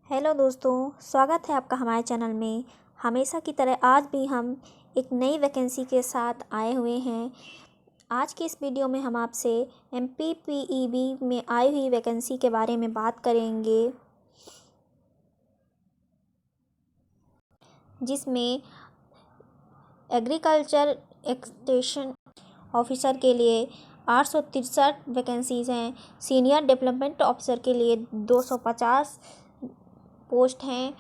Hello दोस्तों, स्वागत है आपका हमारे चैनल में। हमेशा की तरह आज भी हम एक नई वैकेंसी के साथ आए हुए हैं। आज की इस वीडियो में हम आपसे MPPEB में आई हुई वैकेंसी के बारे में बात करेंगे, जिसमें एग्रीकल्चर एक्सटेंशन ऑफिसर के लिए 863 वैकेंसीज़ हैं। सीनियर डेवलपमेंट ऑफिसर के लिए 250 पोस्ट हैं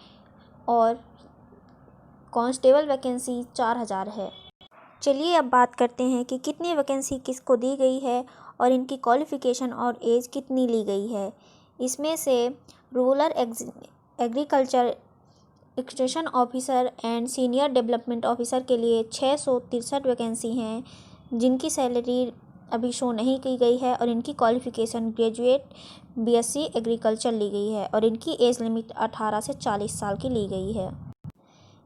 और कांस्टेबल वैकेंसी 4000 है। चलिए अब बात करते हैं कि कितनी वैकेंसी किसको दी गई है और इनकी क्वालिफ़िकेशन और एज कितनी ली गई है। इसमें से rural agriculture extension officer and senior development officer के लिए 663 वैकेंसी हैं, जिनकी सैलरी अभी शो नहीं की गई है और इनकी क्वालिफ़िकेशन ग्रेजुएट BSc एग्रीकल्चर ली गई है और इनकी एज लिमिट 18 से 40 साल की ली गई है।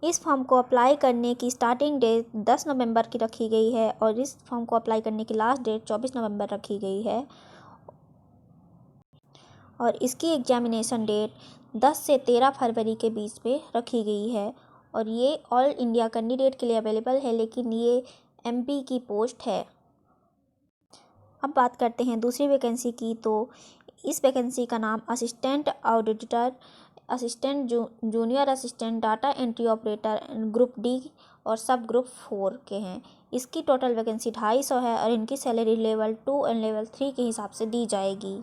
इस फॉर्म को अप्लाई करने की स्टार्टिंग डेट 10 नवंबर की रखी गई है और इस फॉर्म को अप्लाई करने की लास्ट डेट 24 नवंबर रखी गई है और इसकी एग्जामिनेशन डेट 10 से 13 फरवरी के बीच में रखी गई है और ये ऑल इंडिया कैंडिडेट के लिए अवेलेबल है, लेकिन ये MP की पोस्ट है। अब बात करते हैं दूसरी वैकेंसी की। तो इस वैकेंसी का नाम assistant auditor, assistant junior assistant, data entry operator group D और सब ग्रुप 4 के हैं। इसकी टोटल वैकेंसी 250 है और इनकी सैलरी लेवल 2 एंड लेवल 3 के हिसाब से दी जाएगी।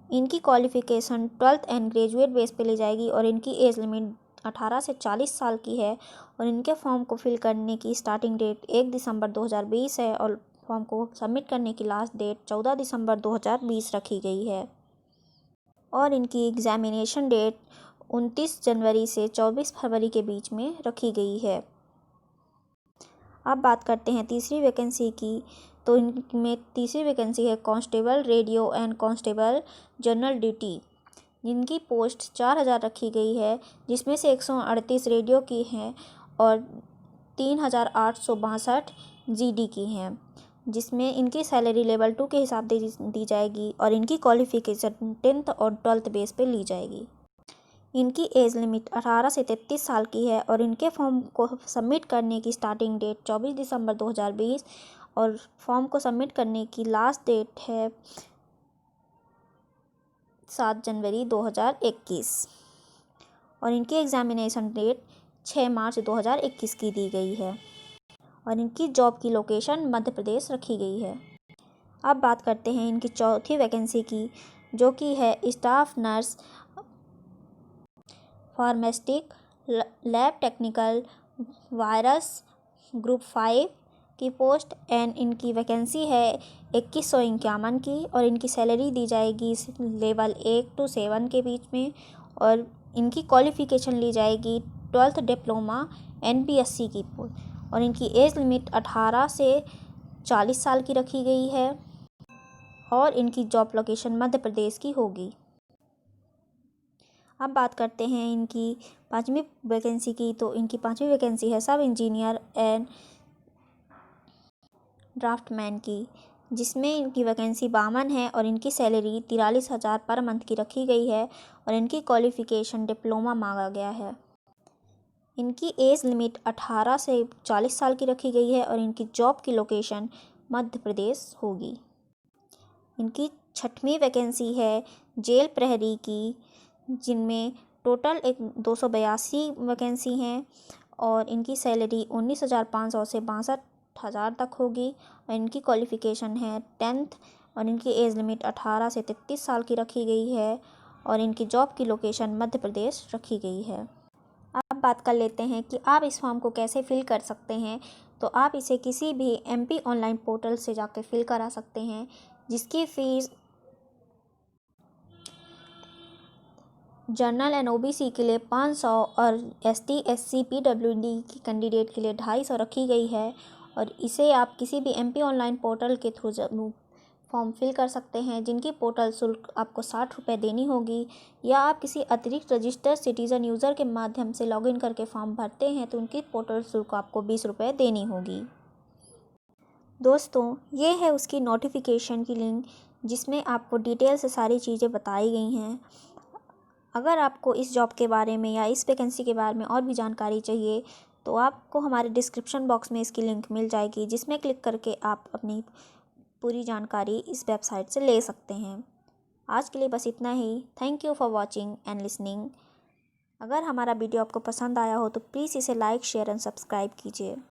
इनकी qualification 12th and graduate base पे ली जाएगी और इनकी एज लिमिट 18 से 40 साल की है और इनके फॉर्म को फिल करने की स्टार्टिंग डेट 1 दिसंबर 2020 है और फॉर्म को सबमिट करने की लास्ट डेट 14 दिसंबर 2020 रखी गई है और इनकी एग्जामिनेशन डेट 29 जनवरी से 24 फरवरी के बीच में रखी गई है। अब बात करते हैं तीसरी वैकेंसी की। तो इनमें तीसरी वैकेंसी है constable radio and constable general duty, जिनकी पोस्ट 4000 रखी गई है, जिसमें से 138 रेडियो की हैं और 3862 GD की हैं, जिसमें इनकी सैलरी लेवल 2 के हिसाब दी जाएगी और इनकी क्वालिफ़िकेशन 10th और 12th बेस पे ली जाएगी। इनकी एज लिमिट 18 से 33 साल की है और इनके फॉर्म को सबमिट करने की स्टार्टिंग डेट 24 दिसंबर 2020 और फॉर्म को सबमिट करने की लास्ट डेट है 7 जनवरी 2021 और इनकी एग्जामिनेशन डेट 6 मार्च 2021 की दी गई है और इनकी जॉब की लोकेशन मध्य प्रदेश रखी गई है। अब बात करते हैं इनकी चौथी वैकेंसी की, जो कि है staff nurse फार्मास्टिक lab technical virus group 5 की पोस्ट एंड इनकी वैकेंसी है 2151 की और इनकी सैलरी दी जाएगी लेवल 1 to 7 के बीच में और इनकी क्वालिफ़िकेशन ली जाएगी 12th डिप्लोमा NBSc की पोस्ट और इनकी एज लिमिट 18 से 40 साल की रखी गई है और इनकी जॉब लोकेशन मध्य प्रदेश की होगी। अब बात करते हैं इनकी पांचवी वैकेंसी की। तो इनकी पांचवी वैकेंसी है सब इंजीनियर एंड ड्राफ्टमैन की, जिसमें इनकी वैकेंसी 52 है और इनकी सैलरी 43,000 पर मंथ की रखी गई है और इनकी क्वालिफ़िकेशन डिप्लोमा मांगा गया है। इनकी एज लिमिट 18 से 40 साल की रखी गई है और इनकी जॉब की लोकेशन मध्य प्रदेश होगी। इनकी छठवीं वैकेंसी है जेल प्रहरी की, जिनमें टोटल 282 वैकेंसी हैं और इनकी सैलरी 19,500 से 62,000 तक होगी और इनकी क्वालिफ़िकेशन है 10th और इनकी एज लिमिट 18 से 33 साल की रखी गई है और इनकी जॉब की लोकेशन मध्य प्रदेश रखी गई है। अब बात कर लेते हैं कि आप इस फॉर्म को कैसे फिल कर सकते हैं। तो आप इसे किसी भी MP ऑनलाइन पोर्टल से जाकर फिल करा सकते हैं, जिसकी फ़ीस जनरल एंड OBC के लिए 500 और ST SC PWD की कैंडिडेट के लिए 250 रखी गई है और इसे आप किसी भी MP ऑनलाइन पोर्टल के थ्रू फॉर्म फिल कर सकते हैं, जिनकी पोर्टल शुल्क आपको 60 रुपये देनी होगी, या आप किसी अतिरिक्त रजिस्टर्ड सिटीज़न यूज़र के माध्यम से लॉगिन करके फॉर्म भरते हैं तो उनकी पोर्टल शुल्क आपको 20 रुपये देनी होगी। दोस्तों, ये है उसकी नोटिफिकेशन की लिंक, जिसमें आपको डिटेल से सारी चीज़ें बताई गई हैं। अगर आपको इस जॉब के बारे में या इस वैकेंसी के बारे में और भी जानकारी चाहिए तो आपको हमारे डिस्क्रिप्शन बॉक्स में इसकी लिंक मिल जाएगी, जिसमें क्लिक करके आप अपनी पूरी जानकारी इस वेबसाइट से ले सकते हैं। आज के लिए बस इतना ही। Thank you for watching and listening. अगर हमारा वीडियो आपको पसंद आया हो तो प्लीज़ इसे लाइक, शेयर एंड सब्सक्राइब कीजिए।